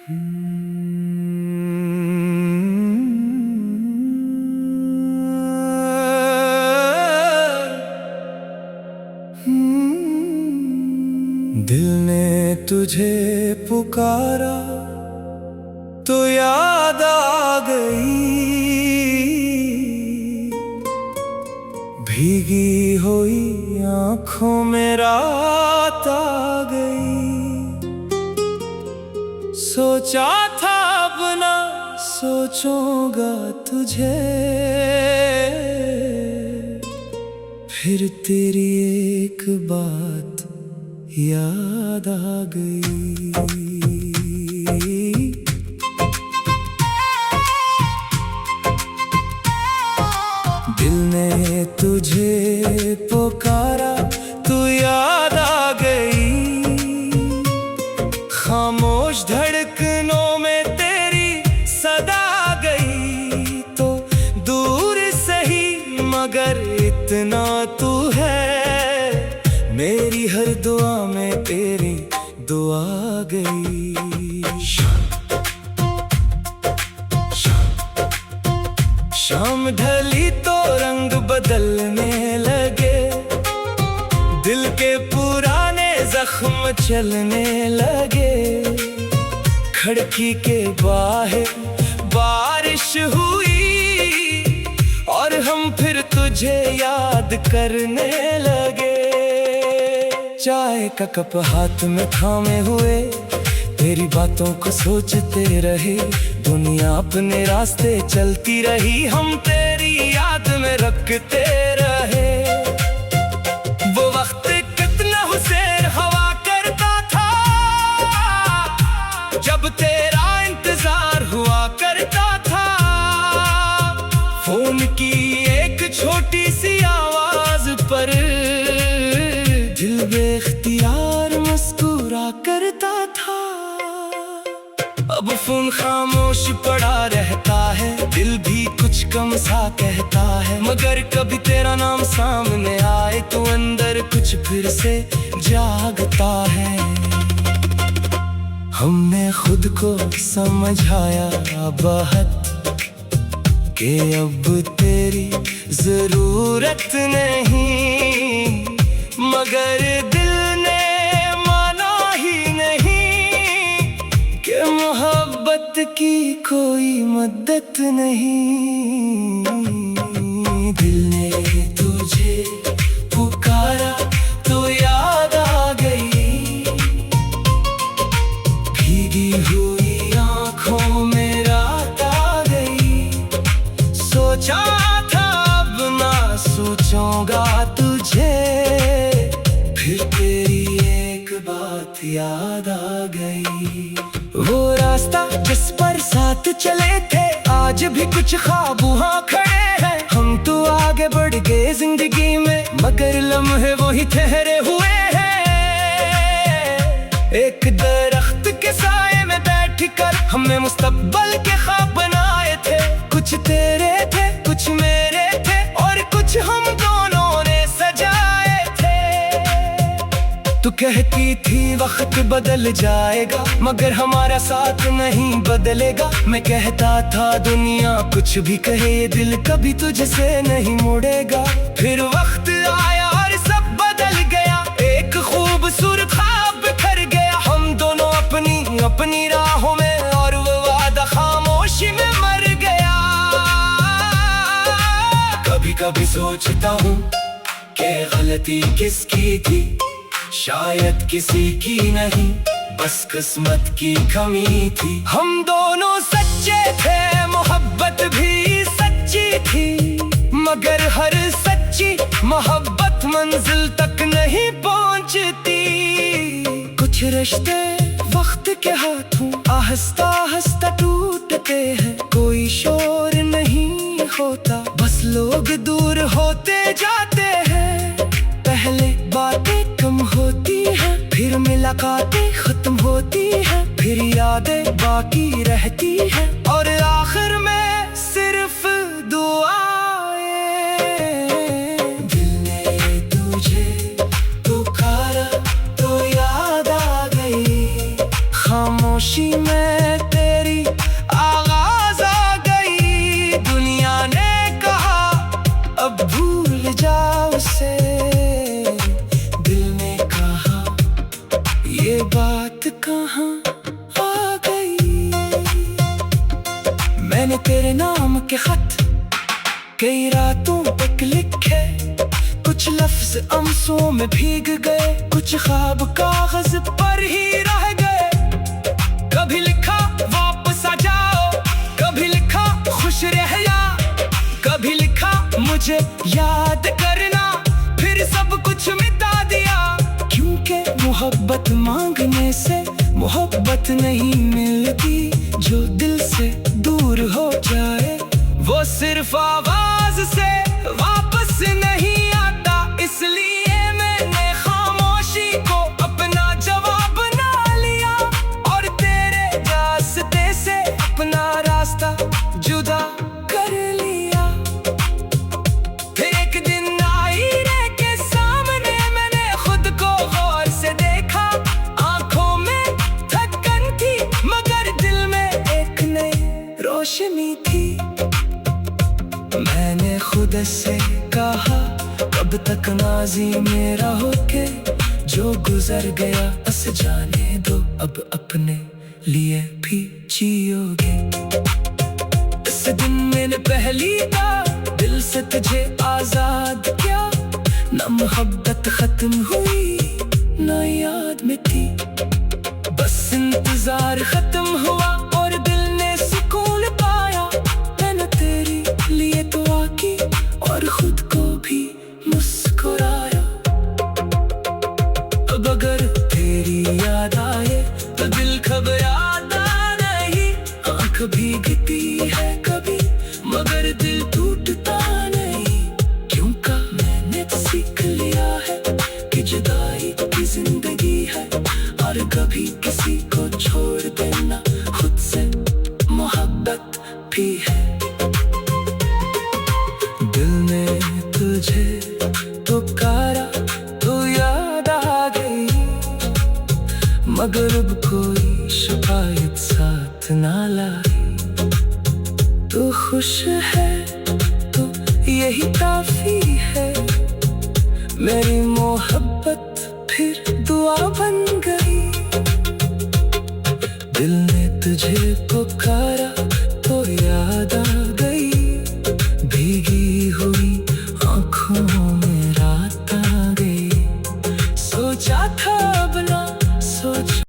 दिल ने तुझे पुकारा तो याद आ गई, भीगी हुई आंखों में रात आ गई। सोचा था अब ना सोचूंगा तुझे, फिर तेरी एक बात याद आ गई। दिल ने तुझे पुकारा तो याद आ गई, खामोश धड़कनों में तेरी सदा आ गई। तो दूर सही मगर इतना तू है, मेरी हर दुआ में तेरी दुआ आ गई। शाम ढली तो रंग बदलने लगे, दिल के पुराने जख्म चलने लगे। खिड़की के बाहर बारिश हुई और हम फिर तुझे याद करने लगे। चाय का कप हाथ में थामे हुए, तेरी बातों को सोचते रहे। दुनिया अपने रास्ते चलती रही, हम तेरी याद में रखते रहे। वो वक्त कितना हुसैन हवा करता था, जब तेरा इंतजार हुआ करता था। फोन की एक छोटी सी आवाज पर दिल बेख्तियार मुस्कुरा करता था। अब फोन खामोश पड़ा रहता है, दिल भी कुछ कम सा कहता है। मगर कभी तेरा नाम सामने आए तो अंदर कुछ फिर से जागता है। हमने खुद को समझाया बहुत कि अब तेरी जरूरत नहीं, मगर दिल ने माना ही नहीं कि मोहब्बत की कोई मद्दत नहीं। दिल ने तुझे पुकारा तो याद आ गई, भीगी हुई आंखों में रात आ गई। सोचा था अब ना सोचूंगा तुझे, फिर तेरी एक बात याद आ गई। वो रास्ता जिस पर साथ चले थे, आज भी कुछ ख्वाब वहाँ खड़े हैं। हम तो आगे बढ़ गए जिंदगी में, मगर लम्हे वही ठहरे हुए हैं। एक दरख्त के साए में बैठ कर हमने मुस्तकबिल के ख्वाब बनाए थे। कुछ तेरे थे, कुछ मेरे थे, और कुछ हम दोनों ने सजाए थे। तू कहती थी वक्त बदल जाएगा, मगर हमारा साथ नहीं बदलेगा। मैं कहता था दुनिया कुछ भी कहे, ये दिल कभी तुझसे नहीं मुड़ेगा। फिर वक्त आया और सब बदल गया, एक खूबसूरत ख्वाब बिखर गया। हम दोनों अपनी अपनी राहों में, और वो वादा खामोशी में मर गया। कभी कभी सोचता हूँ कि गलती किसकी थी, शायद किसी की नहीं, बस किस्मत की कमी थी। हम दोनों सच्चे थे, मोहब्बत भी सच्ची थी, मगर हर सच्ची मोहब्बत मंजिल तक नहीं पहुंचती। कुछ रिश्ते वक्त के हाथों आहिस्ता आहिस्ता टूटते हैं। कोई शोर नहीं होता, बस लोग दूर होते जाते हैं। पहले बातें कम होती हैं, फिर मुलाकातें खत्म होती हैं, फिर यादें बाकी रहती हैं, और आखिर में सिर्फ दुआएं। दिल ने तुझे पुकारा तो याद आ गई, खामोशी में तेरी आवाज आ गई। दुनिया ने कहा अब भूल जाओ उसे, दिल ने कहा ये बात कहाँ आ गई। मैंने तेरे नाम के खत कई रातों तक लिखे, कुछ लफ्ज आंसुओं में भीग गए, कुछ ख्वाब कागज पर ही रह गए। कभी लिखा वापस आ जाओ, कभी लिखा खुश रह जा, कभी लिखा मुझे याद करना, फिर सब कुछ मिटा दिया। क्योंकि मोहब्बत मांगने से मोहब्बत नहीं मिलती, जो दिल से दूर हो जाए वो सिर्फ आवाज से वापस नहीं आता। इसलिए मैंने खामोशी को अपना जवाब बना लिया, और तेरे रास्ते से अपना रास्ता जुदा कर लिया। फिर एक दिन आईने के सामने मैंने खुद को गौर से देखा, आंखों में थकन थी मगर दिल में एक नई रोशनी थी। मैंने खुद से कहा कब तक नाज़ी मेरा होके, जो गुजर गया बस जाने दो, अब अपने लिए भी जियोगे। इस दिन मैंने पहली बार दिल से तुझे आजाद किया, ना मोहब्बत खत्म हुई ना याद मिटी, बस इंतजार खत्म हुआ और दिल ने सुकून पाया। मैंने तेरे लिए दुआ की और खुद को भी मुस्कुराया। अब अगर तेरी याद आए तो दिल घबराता नहीं, आँख भीगती है कभी मगर दिल टूटता नहीं। क्योंकि मैंने सीख लिया है कि जुदाई की जिंदगी है, और कभी किसी को छोड़ देना खुद से मोहब्बत भी है। दिल ने तुझे पुकारा तो याद आ गई, मगर अब कोई शिकायत साथ ना लाई। तू खुश है तो यही काफी है, मेरी मोहब्बत फिर दुआ बन गई। दिल ने तुझे पुकारा तो याद